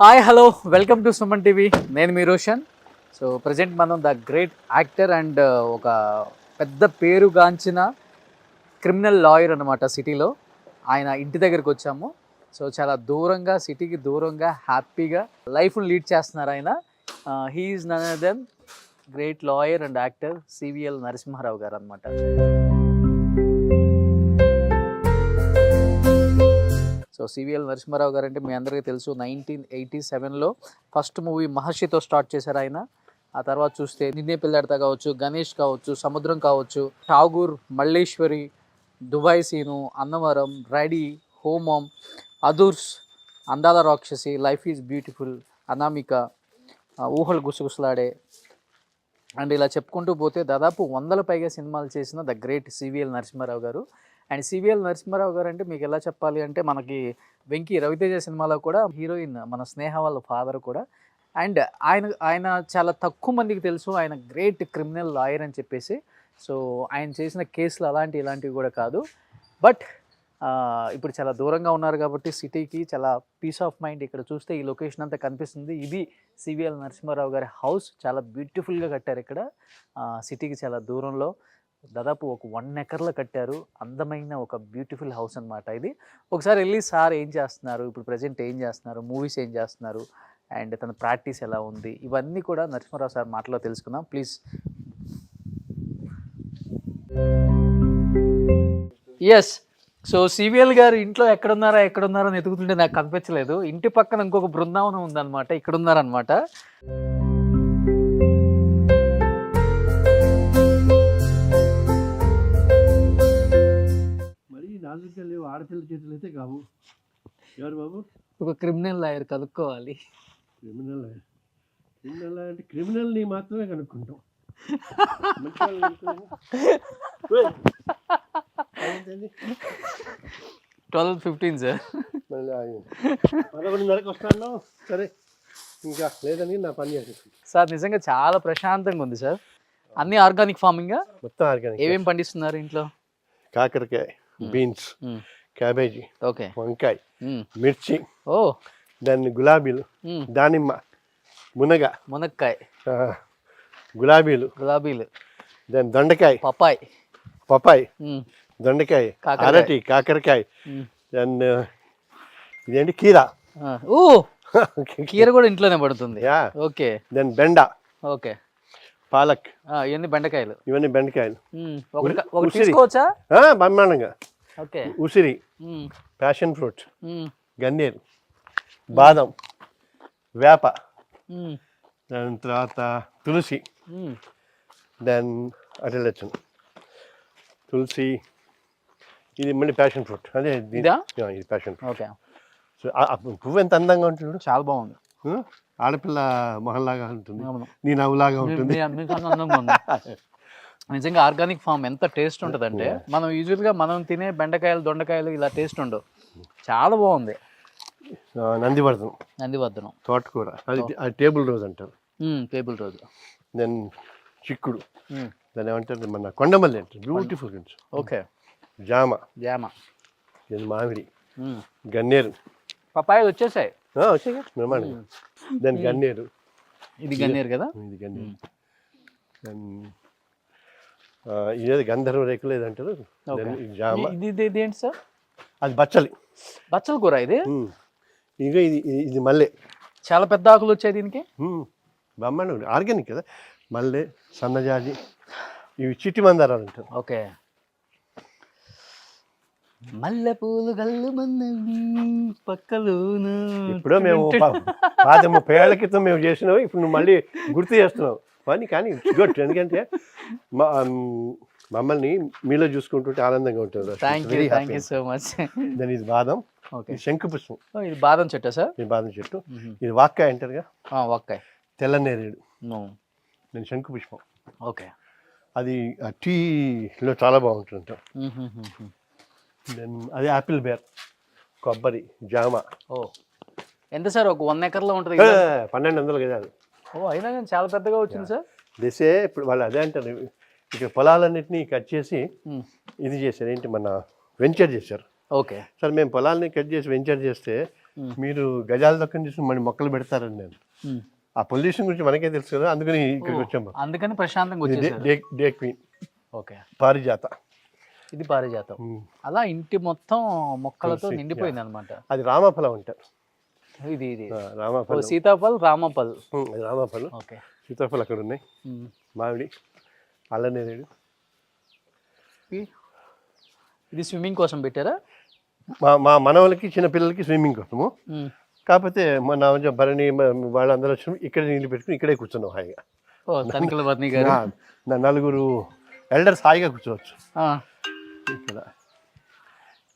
Hi hello welcome to Suman TV. నేను మీ Roshan. So present మనం the great actor and ఒక పెద్ద పేరుగాంచిన క్రిమినల్ లాయర్ అనమాట సిటీలో. ఆయన ఇంటి దగ్గరికి వచ్చాము. సో చాలా దూరంగా, సిటీకి దూరంగా హ్యాపీగా లైఫ్ని లీడ్ చేస్తున్నారు ఆయన. He is none other than great lawyer and actor CVL Narasimha Rao గారు అనమాట. సో సివిఎల్ నరసింహారావు గారు అంటే మీ అందరికీ తెలుసు, 1987లో ఫస్ట్ మూవీ మహర్షితో స్టార్ట్ చేశారు ఆయన. ఆ తర్వాత చూస్తే నిన్నే పిల్లాడతా కావచ్చు, గణేష్ కావచ్చు, సముద్రం కావచ్చు, ఠాగూర్, మల్లేశ్వరి, దుబాయ్ సీను, అన్నవరం, రెడీ, హోమం, అదుర్స్, అందాల రాక్షసి, లైఫ్ ఈజ్ బ్యూటిఫుల్, అనామిక, ఊహలు గుసగుసలాడే అండ్ ఇలా చెప్పుకుంటూ పోతే దాదాపు 100 పైగా సినిమాలు చేసిన ద గ్రేట్ సివిఎల్ నరసింహారావు గారు. అండ్ సివిఎల్ నరసింహారావు గారు అంటే మీకు ఎలా చెప్పాలి అంటే, మనకి వెంకీ రవితేజ సినిమాలో కూడా హీరోయిన్ మన స్నేహ వాళ్ళ ఫాదర్ కూడా. అండ్ ఆయన చాలా తక్కువ మందికి తెలుసు ఆయన గ్రేట్ క్రిమినల్ లాయర్ అని చెప్పేసి. సో ఆయన చేసిన కేసులు ఇలాంటివి కూడా కాదు. బట్ ఇప్పుడు చాలా దూరంగా ఉన్నారు కాబట్టి సిటీకి చాలా పీస్ ఆఫ్ మైండ్. ఇక్కడ చూస్తే ఈ లొకేషన్ అంతా కనిపిస్తుంది. ఇది సివిఎల్ నరసింహారావు గారి హౌస్. చాలా బ్యూటిఫుల్గా కట్టారు ఇక్కడ సిటీకి చాలా దూరంలో. దాదాపు ఒక 1 ఎకర్లో కట్టారు. అందమైన ఒక బ్యూటిఫుల్ హౌస్ అనమాట ఇది. ఒకసారి వెళ్ళి సార్ ఏం చేస్తున్నారు, ఇప్పుడు ప్రజెంట్ ఏం చేస్తున్నారు, మూవీస్ ఏం చేస్తున్నారు, అండ్ తన ప్రాక్టీస్ ఎలా ఉంది, ఇవన్నీ కూడా నరసింహారావు సార్ మాటలో తెలుసుకుందాం. ప్లీజ్. ఎస్. సో సివిఎల్ గారు ఇంట్లో ఎక్కడున్నారా అని ఎతుకుతుంటే నాకు కనిపించలేదు. ఇంటి పక్కన ఇంకొక బృందావనం ఉందన్నమాట, ఇక్కడ ఉన్నారనమాట. ఆడపిల్ల చేతులు అయితే కావు. ఎవరు బాబు? ఒక క్రిమినల్ లాయర్ కనుక్కోవాలి. క్రిమినల్ అంటే క్రిమినల్ని మాత్రమే కనుక్కుంటాం. 12:15 సార్. మళ్ళీ 11:30 వస్తాను. సరే, ఇంకా లేదని నా పని చేసేసి. సార్ నిజంగా చాలా ప్రశాంతంగా ఉంది సార్. అన్ని ఆర్గానిక్ ఫార్మింగ్, మొత్తం ఆర్గానిక్. ఏమేమి పండిస్తున్నారు ఇంట్లో? కాకరకాయ, బీన్స్, క్యాబేజీ, ఓకే, వంకాయ, మిర్చి, ఓ దాన్ని గులాబీలు, దానిమ్మ, మునక్కాయ, గులాబీలు, దాని దొండకాయ, పపాయ్, దొండకాయ, అరటి, కాకరకాయ, దాన్ని ఇదేంటి కీరా. ఓ కీర కూడా ఇంట్లోనే పడుతుంది. ఓకే. దాని బెండ, ఓకే, పాలక్, ఇవన్నీ బెండకాయలు. తీసుకోవచ్చా? బ్రహ్మాండంగా. ఓకే. ఉసిరి, ప్యాషన్ ఫ్రూట్, గన్నేరు, బాదం, వేప, దాని తర్వాత తులసి, దాని అటెలచ్చు తులసి, ఇది మళ్ళీ ప్యాషన్ ఫ్రూట్. అదే ఇది ప్యాషన్ ఫ్రూట్. ఓకే. సో పువ్వు ఎంత అందంగా ఉంటుంది, చాలా బాగుంది. ఆడపిల్ల మొహంలాగా ఉంటుంది, నీ నవ్వులాగా ఉంటుంది. నిజంగా ఆర్గానిక్ ఫామ్ ఎంత టేస్ట్ ఉంటుంది అంటే, మనం యూజువల్గా మనం తినే బెండకాయలు, దొండకాయలు ఇలా టేస్ట్ ఉండవు. చాలా బాగుంది. నందివర్ధనం, తోటకూర, అది టేబుల్ రోజ్ అంటారు. Table rose. దెన్ చిక్కుడు, దాన్ని ఏమంటారు, మన కొండమల్లి అంటారు, బ్యూటిఫుల్. ఓకే. జామ, దెన్ మామిడి, గన్నేరు, పపాయలు వచ్చేసాయి. దాని గన్నేరు, ఇది గన్నేరు కదా, ఇది గన్నేరు. ఇదేది గంధర్వ రేకులు ఏదంటారు. జామ, ఇది ఏంటి సార్? అది బచ్చల కూర. ఇది ఇక ఇది మల్లె. చాలా పెద్ద ఆకులు వచ్చాయి దీనికి. బ్రహ్మాండం, ఆర్గానిక్ కదా. మల్లె, సన్నజాజి, ఇవి చిట్టి మందారాలు అంటారు. ఓకే. మల్లె పూలు గల్లు పక్కలు. ఇప్పుడు మేము 30 ఏళ్ల క్రితం మేము చేసినావు, ఇప్పుడు నువ్వు మళ్ళీ గుర్తు చేస్తున్నావు పని. కానీ గుడ్, ఎందుకంటే మమ్మల్ని మీలో చూసుకుంటుంటే ఆనందంగా ఉంటుంది. Thank you so much. దాని ఇది బాదం, శంకు పుష్పం. ఇది బాదం చెట్టు సార్? ఇది బాదం చెట్టు. ఇది వాక్కాయ అంటారుగా, వాక్కాయ. తెల్లనేరేడు, నేను శంకు పుష్పం. ఓకే. అది టీలో చాలా బాగుంటుంది. దెన్ అది యాపిల్ బేర్, కొబ్బరి, జామ. ఎంత సార్? ఒక 1 ఎకర్లో ఉంటుంది. 1200 గజాలు. అయినా కానీ చాలా పెద్దగా వచ్చింది సార్. దేశే ఇప్పుడు వాళ్ళు అదే అంటారు, ఇక్కడ పొలాలన్నింటినీ కట్ చేసి ఇది చేశారు, ఏంటి మన వెంచర్ చేశారు. ఓకే. సార్ మేము పొలాలని కట్ చేసి వెంచర్ చేస్తే మీరు గజాల దక్కని చూసి మళ్ళీ మొక్కలు పెడతారని నేను ఆ పొల్యూషన్ గురించి మనకే తెలుసు కదా, అందుకని ఇక్కడికి వచ్చాము. అందుకని ప్రశాంతంగా వచ్చేసారు. డే క్వీన్ ఓకే, పారిజాత, ఇది పారిజాతం. అలా ఇంటి మొత్తం మొక్కలతో నిండిపోయింది అనమాట. అది రామఫలం అంటారు. ఇది ఇది రామఫలం, సీతాఫల్, రామఫల్. రామఫలం, ఓకే, సీతాఫలం అక్కడ ఉన్నాయి. మామిడి, అల్లనేరేడు. ఇది స్విమ్మింగ్ కోసం పెట్టారా? మా మనవలకి చిన్న పిల్లలకి స్విమ్మింగ్ కోసము. కాకపోతే మన భరణి వాళ్ళందరూ వచ్చి ఇక్కడే నీళ్ళు పెట్టుకుని ఇక్కడే కూర్చున్నాం హాయిగా. తనికల వర్ణి గారు, నలుగురు ఎల్డర్స్ హాయిగా కూర్చోవచ్చు ఇక్కడ.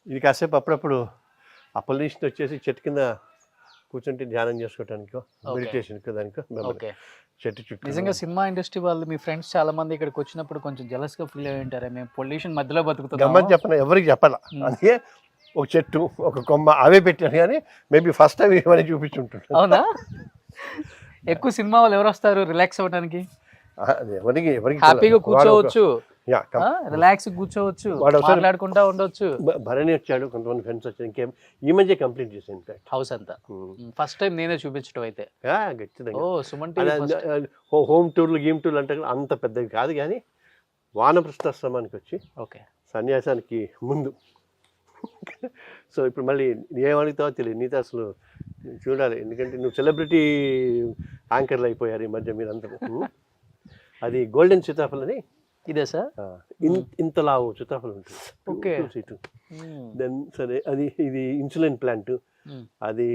ఇది కాసేపు అప్పుడప్పుడు ఆ పొల్యూషన్ వచ్చేసి చెట్టు కింద కూర్చుంటే ధ్యానం చేసుకోవటానికో మెడిటేషన్కో దానికో చెట్టు చుట్టూ. నిజంగా సినిమా ఇండస్ట్రీ వాళ్ళు మీ ఫ్రెండ్స్ చాలా మంది ఇక్కడికి వచ్చినప్పుడు కొంచెం జెలస్ గా ఫీల్ అయ్యి ఉంటారు, మేము పొల్యూషన్ మధ్యలో బతుకుతాం. గమ్మని చెప్పను, ఎవరికి చెప్పాల. అందుకే ఒక చెట్టు ఒక కొమ్మ అవే పెట్టాను, కానీ మేబీ ఫస్ట్ టైం ఏమని చూపించుంటాడు. అవునా? ఎక్కువ సినిమా వాళ్ళు ఎవరు వస్తారు రిలాక్స్ అవ్వడానికి? ఎవరికి హ్యాపీగా కూర్చోవచ్చు, రిలాక్స్ కూర్చోవచ్చు, మాట్లాడుకుంటా ఉండొచ్చు. భరణి వచ్చాడు, కొంతమంది ఫ్రెండ్స్ వచ్చారు. ఇంకేం ఈ మధ్య కంప్లీట్ చేసాను ఇన్ఫాక్ట్ హౌస్ అంతా. ఫస్ట్ టైం నేనే చూపించడం అయితే. హోమ్ టూర్లు గేమ్ టూర్లు అంటే అంత పెద్దవి కాదు, కానీ వానప్రస్థాశ్రమానికి వచ్చి ఓకే సన్యాసానికి ముందు. సో ఇప్పుడు మళ్ళీ ఏమడుగుతావో తెలియదు, నీతో అసలు చూడాలి. ఎందుకంటే నువ్వు సెలబ్రిటీ యాంకర్లు అయిపోయారు ఈ మధ్య మీరందరూ. అది గోల్డెన్ సీతాఫల్ అని. ఇదే సార్, ఇంతలావు సీతాఫలం ఉంటుంది. ఓకే, దెన్ సరే, అది ఇది ఇన్సులిన్ ప్లాంట్, అది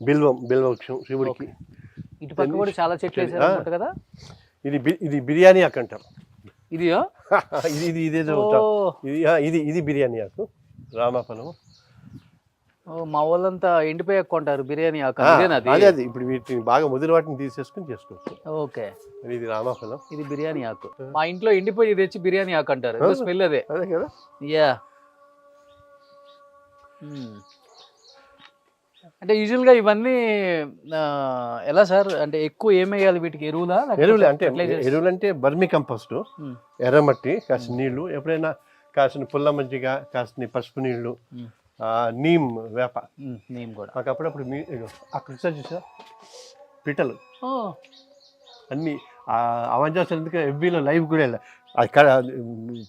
బిల్వవృక్షం శివుడికి. ఇటు పక్క కూడా చాలా చెట్లు వేసారు కదా. ఇది బిర్యానీ ఆకు అంటారు. ఇది ఇది ఇదేదో ఇది బిర్యానీ ఆకు, రామఫలం. మా వాళ్ళంతా ఎండిపోయి కొంటారు బిర్యానీ ఆకు. అది ఇప్పుడు వీటిని బాగా ముదిరి వాటిని తీసేసుకుని చేసుకోవచ్చు. ఓకే, ఇది రామఫలం, ఇది బిర్యానీ ఆకు. మా ఇంట్లో ఎండిపోయి తెచ్చి బిర్యానీ ఆకు అంటారు, స్మెల్ అదే కదా. యా, అంటే యూజువల్ గా ఇవన్నీ ఎలా సార్, అంటే ఎక్కువ ఏమేయాలి వీటికి? ఎరువులు అంటే ఎరువులు అంటే బర్మీ కంపోస్ట్, ఎర్రమట్టి, కాసిన నీళ్లు, ఎప్పుడైనా కాసిన పుల్ల మజ్జిగ, కాసిన పసుపు నీళ్లు, నీమ్ వేప, నీమ్ కూడా. మాకు అప్పుడప్పుడు అక్కడ చూసా పిట్టలు అన్ని అవంజాస్ ఎందుకు ఎఫ్బీలో లైవ్ కూడా వెళ్ళా,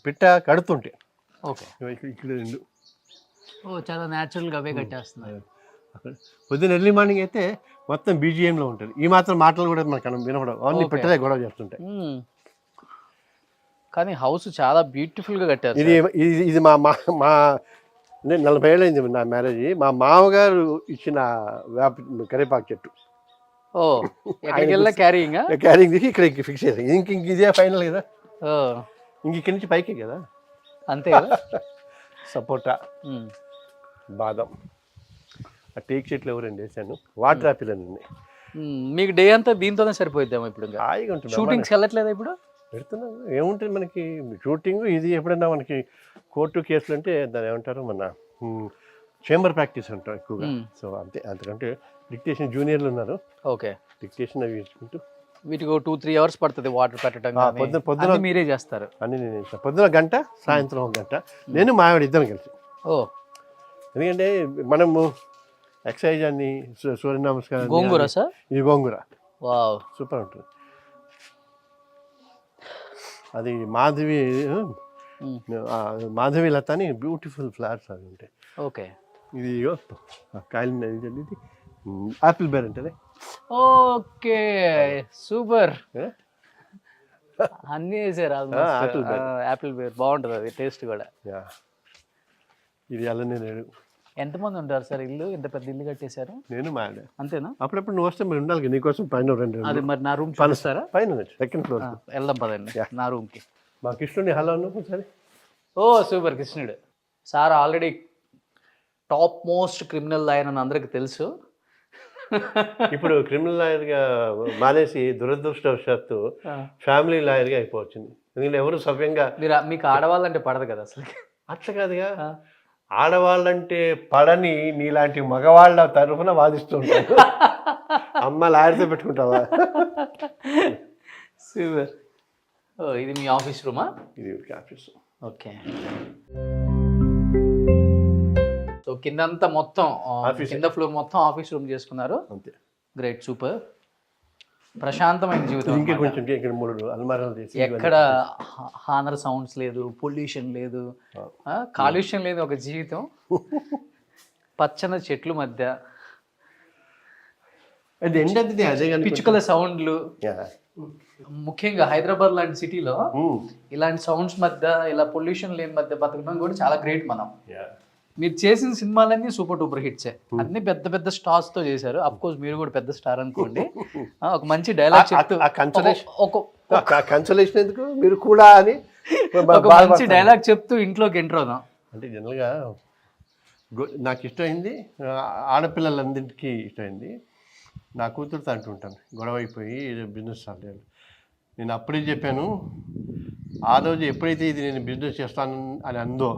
పిట్ట కడుతుంటే. ఓకే, ఇక్కడ రెండు చాలా న్యాచురల్గా అవే కట్టేస్తున్నాయి. అక్కడ పొద్దున్న ఎర్లీ మార్నింగ్ అయితే మొత్తం బీజిఎంలో ఉంటుంది. ఈ మాత్రం మాటలు కూడా మనకు వినపడవు, అవన్నీ పెట్టలే గొడవ చేస్తుంటాయి. కానీ హౌస్ చాలా బ్యూటిఫుల్ గా కట్టారు. ఇది మా 40 ఏళ్ళు అయింది నా మ్యారేజ్. మా మామగారు ఇచ్చిన కరివేపాకు చెట్టు. క్యారింగ్ దిగి ఇక్కడ ఫిక్స్ చేసాం. ఇంక ఇదే ఫైనల్ కదా, ఇంక ఇక్కడి నుంచి పైకి కదా. అంతే కదా. సపోటా, బాదం, ఆ టేక్ చెట్లు ఎవరండి వేసాను. వాటర్ యాపిల్ అని ఉన్నాయి. మీకు డే అంతా దీంతోనే సరిపోయిద్దాము. ఇప్పుడు హాయిగా ఉంటుంది. షూటింగ్స్ వెళ్ళట్లేదా ఇప్పుడు? పెడుతున్నాం. ఏముంటుంది మనకి షూటింగ్, ఇది ఎప్పుడైనా మనకి కోర్టు కేసులు అంటే దాన్ని ఏమంటారు, మన చేంబర్ ప్రాక్టీస్ అంటాం ఎక్కువగా. సో అంతే, అంతకంటే డిక్టేషన్ జూనియర్లు ఉన్నారు. ఓకే, డిక్టేషన్ అవి ఇచ్చుకుంటూ వీటికి 2-3 hours పడుతుంది వాటర్ పెట్టడం. పొద్దున మీరే చేస్తారు? అన్ని నేను చేస్తాను. పొద్దున 1 గంట, సాయంత్రం 1 గంట, నేను మా ఆవిడ ఇద్దరం కలిసి. ఎందుకంటే మనము ఎక్సర్సైజ్ అని సూర్య నమస్కారం. గోంగూర సార్? ఇది గోంగూర. వావ్, సూపర్ ఉంటుంది. అది మాధవి లత అని బ్యూటిఫుల్ ఫ్లవర్స్ అవి ఉంటాయి. ఓకే, ఇది కాయలు, ఇది యాపిల్ బేర్ అంటే. Okay, super. అన్నీ వేసారు. యాపిల్ బేర్ బాగుంటుంది, అది టేస్ట్ కూడా. ఇది అల్లనేరేడు. ఎంతమంది ఉంటారు సార్? ఇల్లు ఎంత పెద్ద ఇల్లు కట్టేశారు? నేను మా ఆవిడ. అంతేనా? అప్పుడప్పుడు నువ్వు వస్తే మరి ఉండాలి, నీకోసం పైన 2. అది మరి నా రూమ్ పనిస్తారా? పైన 2nd floor వెళ్దాం పదండి నా రూమ్కి. మా కృష్ణుడి హలో అన్నప్పుడు సరే. సూపర్ కృష్ణుడు sir already top most criminal lawyer అని అందరికి తెలుసు. ఇప్పుడు క్రిమినల్ లాయర్గా మానేసి దురదృష్టవశాత్తు ఫ్యామిలీ లాయర్గా అయిపోవచ్చింది. ఎందుకంటే ఎవరు సవ్యంగా. మీకు ఆడవాళ్ళంటే పడదు కదా అసలు? అట్లా కాదుగా, ఆడవాళ్ళంటే పడని నీలాంటి మగవాళ్ళ తరఫున వాదిస్తూ ఉంటాను. అమ్మ లాయర్తో పెట్టుకుంటావా? సూపర్. ఇది మీ ఆఫీస్ రూమా? ఇది ఆఫీస్. ఓకే. సో కిందంతా మొత్తం Office. కింద ఫ్లోర్ మొత్తం ఆఫీస్ రూమ్ చేసుకున్నారు. అంతే. Great, super. ప్రశాంతమైన జీవితం ఇంకా అన్నమాట. కొంచెం ఇక్కడ 3 అల్మారాలు చేసి ఎక్కడ హానర్ సౌండ్స్ లేదు, పొల్యూషన్ లేదు, కాలుష్యం లేదు, ఒక జీవితం. పచ్చని చెట్లు మధ్య అది ఏంటంటే అదే కానీ పిచ్చుకల సౌండ్లు. ముఖ్యంగా హైదరాబాద్ లాంటి సిటీలో ఇలాంటి సౌండ్స్ మధ్య, ఇలా పొల్యూషన్ లేని మధ్య బతకడం కూడా చాలా గ్రేట్. మనం మీరు చేసిన సినిమాలన్నీ సూపర్ డూపర్ హిట్సే, అన్ని పెద్ద పెద్ద స్టార్స్ తో చేశారు. అఫ్ కోర్స్ మీరు కూడా పెద్ద స్టార్ అనుకోండి. ఒక మంచి డైలాగ్ చెప్తూ కన్సలేషన్ ఎందుకు మీరు కూడా అని ఒక మంచి డైలాగ్ చెప్తూ ఇంట్లోకి ఎంటర్ అవుదాం. అంటే జనరల్గా నాకు ఇష్టమైంది, ఆడపిల్లలందరికీ ఇష్టమైంది. నా కూతురుతో అంటుంటాను, గొడవ అయిపోయి బిజినెస్ స్టార్ట్ చేయాలి. నేను అప్పుడే చెప్పాను, ఆ రోజు ఎప్పుడైతే ఇది నేను బిజినెస్ చేస్తాను అని అందో,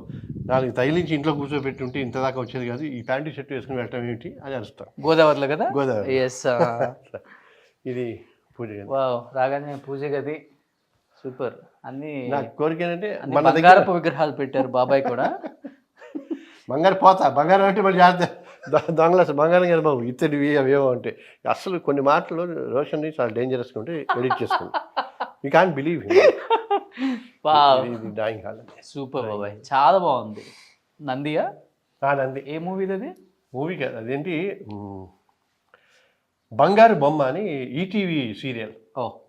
నాకు తగిలించి ఇంట్లో కూర్చోబెట్టి ఉంటే ఇంత దాకా వచ్చేది కాదు. ఈ ప్యాంటు షర్ట్ వేసుకుని వెళ్ళటం ఏమిటి అని అరుస్తాను. గోదావరిలో కదా? గోదావరి. ఎస్. ఇది పూజ గది. రాగానే పూజ గది, సూపర్. అన్ని నాకు కోరిక ఏంటంటే మన బంగారపు విగ్రహాలు పెట్టారు బాబాయ్ కూడా. బంగారు పోతా, బంగారం అంటే మళ్ళీ జాగ్రత్త, దొంగల బంగారం గారు బాబు ఇత్తడివి అవేవో ఉంటాయి. అసలు కొన్ని మాటలు రోషన్ని చాలా డేంజరస్గా ఉంటే ఎడిట్ చేసుకోండి. యూ క్యాన్ బిలీవ్ ఇది డ్రాయింగ్ హాల్. సూపర్ బాబాయ్, చాలా బాగుంది. నందియా? నంది. ఏ మూవీ అది? మూవీ కాదు, అదేంటి బంగారు బొమ్మ అని ఈటీవీ సీరియల్.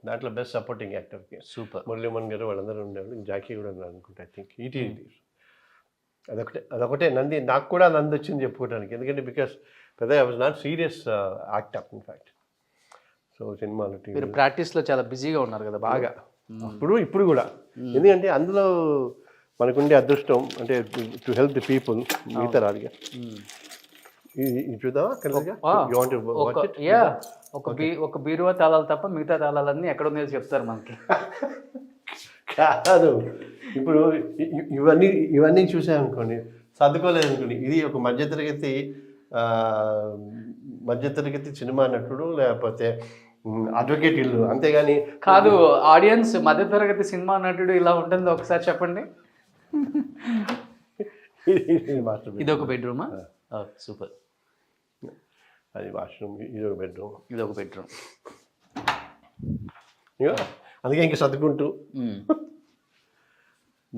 దాంట్లో బెస్ట్ సపోర్టింగ్ యాక్టర్కి సూపర్. మురళీమోహన్ గారు వాళ్ళందరూ ఉండేవాళ్ళు, జాకీ కూడా ఉన్నారు అనుకుంటా, ఐ థింక్. ఈటీవీ అదొకటే నంది. నాకు కూడా నంది వచ్చింది చెప్పుకోవడానికి, ఎందుకంటే బికాస్ పెద్ద I was not serious actor in fact. So సినిమాలు మీరు ప్రాక్టీస్లో చాలా బిజీగా ఉన్నారు కదా బాగా. ఇప్పుడు కూడా, ఎందుకంటే అందులో మనకుండే అదృష్టం అంటే టు హెల్ప్ ది పీపుల్. మిగతా రాదుగా. ఇది చూద్దామా? ఒక బీరువా తాళాలు తప్ప మిగతా తాళాలన్నీ ఎక్కడ ఉన్నాయో చెప్తారు మనకి. కాదు, ఇప్పుడు ఇవన్నీ చూసామనుకోండి, సర్దుకోలేదు అనుకోండి. ఇది ఒక మధ్యతరగతి సినిమా నటుడు, లేకపోతే అడ్వకేట్ ఇల్లు, అంతేగాని కాదు. ఆడియన్స్ మధ్యతరగతి సినిమా నటుడు ఇలా ఉంటుంది, ఒకసారి చెప్పండి. ఇది ఒక బెడ్రూమా? సూపర్. అది వాష్రూమ్, ఇది ఒక బెడ్రూమ్. ఇది ఒక బెడ్రూమ్. అందుకే ఇంకా సర్దుకుంటూ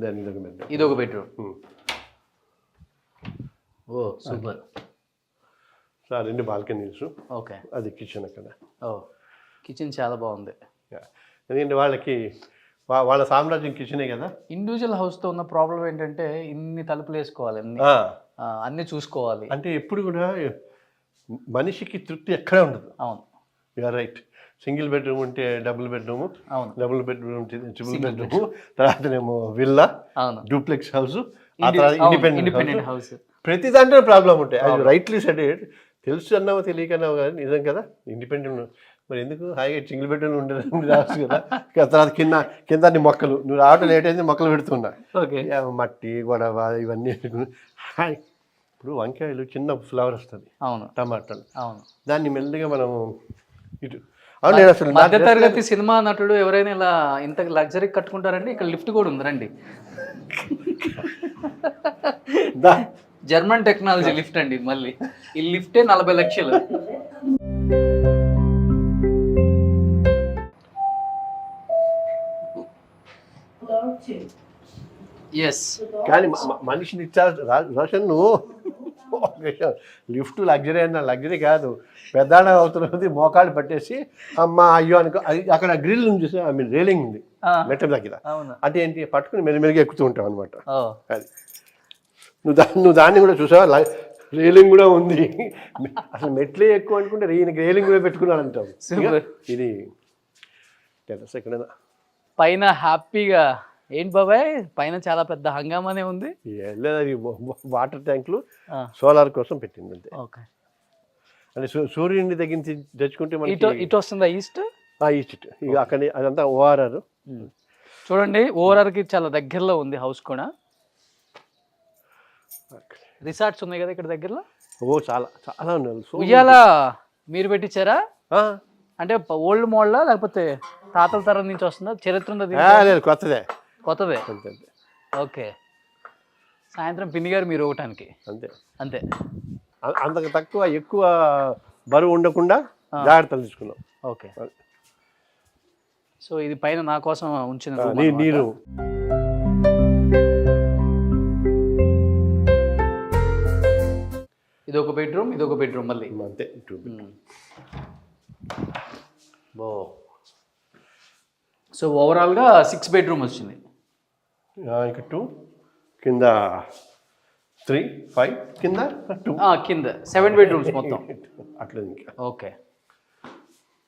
దాన్ని ఇదొక బెడ్రూమ్. ఇది ఒక బెడ్రూమ్. ఓ సూపర్. Sir 2 balconies. ఓకే. అది కిచెన్ అక్కడ. కిచెన్ చాలా బాగుంది. ఎందుకంటే వాళ్ళ సామ్రాజ్యం కిచెనే కదా. ఇండివిజువల్ హౌస్తో ఉన్న ప్రాబ్లం ఏంటంటే ఇన్ని తలుపులు వేసుకోవాలి, అన్ని చూసుకోవాలి. అంటే ఎప్పుడు కూడా మనిషికి తృప్తి ఎక్కడ ఉండదు. అవును, యూఆర్ రైట్. సింగిల్ బెడ్రూమ్ ఉంటే డబుల్ బెడ్రూమ్, డబుల్ బెడ్రూమ్ ఉంటే ట్రిపుల్ బెడ్రూమ్, తర్వాతనేమో విల్లా, డూప్లెక్స్ హౌస్, ఆ తర్వాత ఇండిపెండెంట్ హౌస్. ప్రతి దాంట్లో ప్రాబ్లం ఉంటాయి. అది రైట్లీ సెడెడ్. తెలుసు అన్నావో తెలియకన్నావు కానీ నిజం కదా. ఇండిపెండెంట్ మరి ఎందుకు హాయిగా సింగిల్ బెడ్రూమ్ ఉండదు రావచ్చు కదా. తర్వాత కింద మొక్కలు, నువ్వు రావటం లేట్ అయితే మొక్కలు పెడుతున్నా, మట్టి గొడవ ఇవన్నీ. ఇప్పుడు వంకాయలు చిన్న ఫ్లవర్ వస్తుంది, టమాటాలు, దాన్ని మెల్లగా మనం ఇటు. అసలు మధ్యతరగతి సినిమా నటుడు ఎవరైనా ఇలా ఇంత లగ్జరీ కట్టుకుంటారండి. ఇక్కడ లిఫ్ట్ కూడా ఉందండి, జర్మన్ టెక్నాలజీ లిఫ్ట్ అండి. మళ్ళీ ఈ లిఫ్టే 40 లక్షలు. కానీ మనిషిని ఇచ్చారు రోషన్. నువ్వు లిఫ్ట్ లగ్జరీ అన్న లగ్జరీ కాదు, పెద్దాడ అవుతున్నది మోకాళ్ళు పట్టేసి అమ్మ అయ్యో అనుకో. అక్కడ గ్రిల్ చూసి ఐ మీన్ రేలింగ్ ఉంది మెట్ల దగ్గర. అంటే ఏంటి, పట్టుకుని మెల్లిమెల్లిగా ఎక్కుతూ ఉంటావు అనమాట. అది నువ్వు దాన్ని కూడా చూసావా, రేలింగ్ కూడా ఉంది. అసలు మెట్లే ఎక్కువ అనుకుంటే ఈయనకి రేలింగ్ కూడా పెట్టుకున్నాను అంటావు. ఇది టెర్రస్ ఎక్కడైనా పైన హ్యాపీగా. ఏంటి బాబాయ్, పైన చాలా పెద్ద హంగామానే ఉంది. అది వాటర్ ట్యాంకులు సోలార్ కోసం పెట్టింది అంతే. ఓకే. అంటే సూర్యుడి దగ్గర నుంచి తెచ్చుకుంటే ఇటు వస్తుందా ఈస్ట్? ఈస్ట్ అక్కడ అదంతా ఓఆర్ఆర్. చూడండి, ఓఆర్ఆర్కి చాలా దగ్గరలో ఉంది హౌస్ కూడా. రిసార్ట్స్ ఉన్నాయి కదా ఇక్కడ దగ్గరలో. చాలా చాలా ఉన్నాయి. ఉయ్యాల మీరు పెట్టించారా? అంటే ఓల్డ్ మోడలా లేకపోతే తాతల తరం నుంచి వస్తుందా? చరిత్ర ఉందా? కొత్తదే. కొత్తదే. ఓకే. సాయంత్రం పిన్ని గారు మీరు ఒకటానికి అంతే. అంతే. అంతకు తక్కువ ఎక్కువ బరువు ఉండకుండా జాగ్రత్తలు తీసుకున్నాం. ఓకే. సో ఇది పైన నా కోసం ఉంచిన నీరు. ఇది ఒక బెడ్రూమ్, ఇది ఒక బెడ్రూమ్ మళ్ళీ అంతే. బో. సో ఓవరాల్గా 6 బెడ్రూమ్ వచ్చింది. ఇంకా 2 కింద 3, 5 కింద 2 కింద 7 బెడ్రూమ్స్ మొత్తం అట్లా. ఇంకా ఓకే.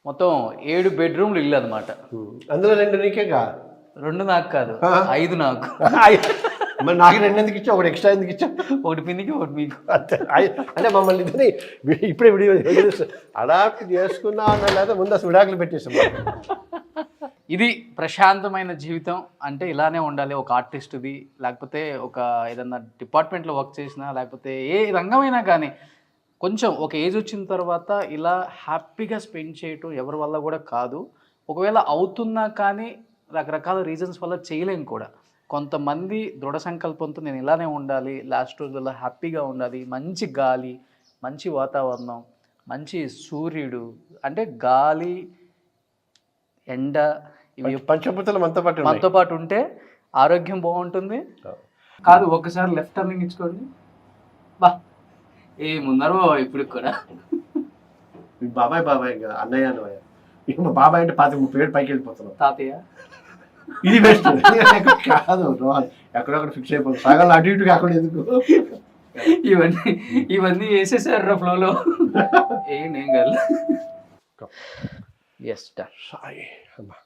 మొత్తం 7 బెడ్రూమ్లు ఇల్లు అనమాట. అందులో 2 నీకేగా? 2 నాకు కాదు, 5 నాకు. మరి నాకు 2 ఎందుకు ఇచ్చా? ఒకటి ఎక్స్ట్రా ఎందుకు ఇచ్చా? ఒకటి పిన్నికి, ఒకటి మీకు. అంటే మమ్మల్ని ఇద్దరిని ఇప్పుడే విడియో అడాప్ట్ చేసుకున్నా అన్న, లేదా ముందు అసలు విడాకులు పెట్టేసాం. ఇది ప్రశాంతమైన జీవితం అంటే ఇలానే ఉండాలి. ఒక ఆర్టిస్ట్ది, లేకపోతే ఒక ఏదన్నా డిపార్ట్మెంట్లో వర్క్ చేసినా, లేకపోతే ఏ రంగమైనా కానీ కొంచెం ఒక ఏజ్ వచ్చిన తర్వాత ఇలా హ్యాపీగా స్పెండ్ చేయటం ఎవరి వల్ల కూడా కాదు. ఒకవేళ అవుతున్నా కానీ రకరకాల రీజన్స్ వల్ల చేయలేం కూడా. కొంతమంది దృఢ సంకల్పంతో నేను ఇలానే ఉండాలి, లాస్ట్ రోజుల్లో హ్యాపీగా ఉండాలి, మంచి గాలి, మంచి వాతావరణం, మంచి సూర్యుడు, అంటే గాలి, ఎండ, ఇవి పంచభూతాలు మనతో పాటు ఉంటే ఆరోగ్యం బాగుంటుంది. కాదు, ఒక్కసారి లెఫ్ట్ టర్నింగ్ ఇచ్చుకోండి. బా ఏమున్నారో ఇప్పుడు కూడా. బాబాయ్ అన్నయ్య అన్నయ్య బాబాయ్ అంటే 25-30 ఏళ్ళు పైకి వెళ్ళిపోతున్నాం. తాతయ్య ఇది బెస్ట్ కాదు, ఎక్కడొక్కడ ఫిక్స్ అయిపోతుంది. సగం అటు ఇటు కాకుండా ఎందుకు ఇవన్నీ వేసేసారు ఫ్లోలో. ఏం కాదు. ఎస్. సాయి అమ్మా.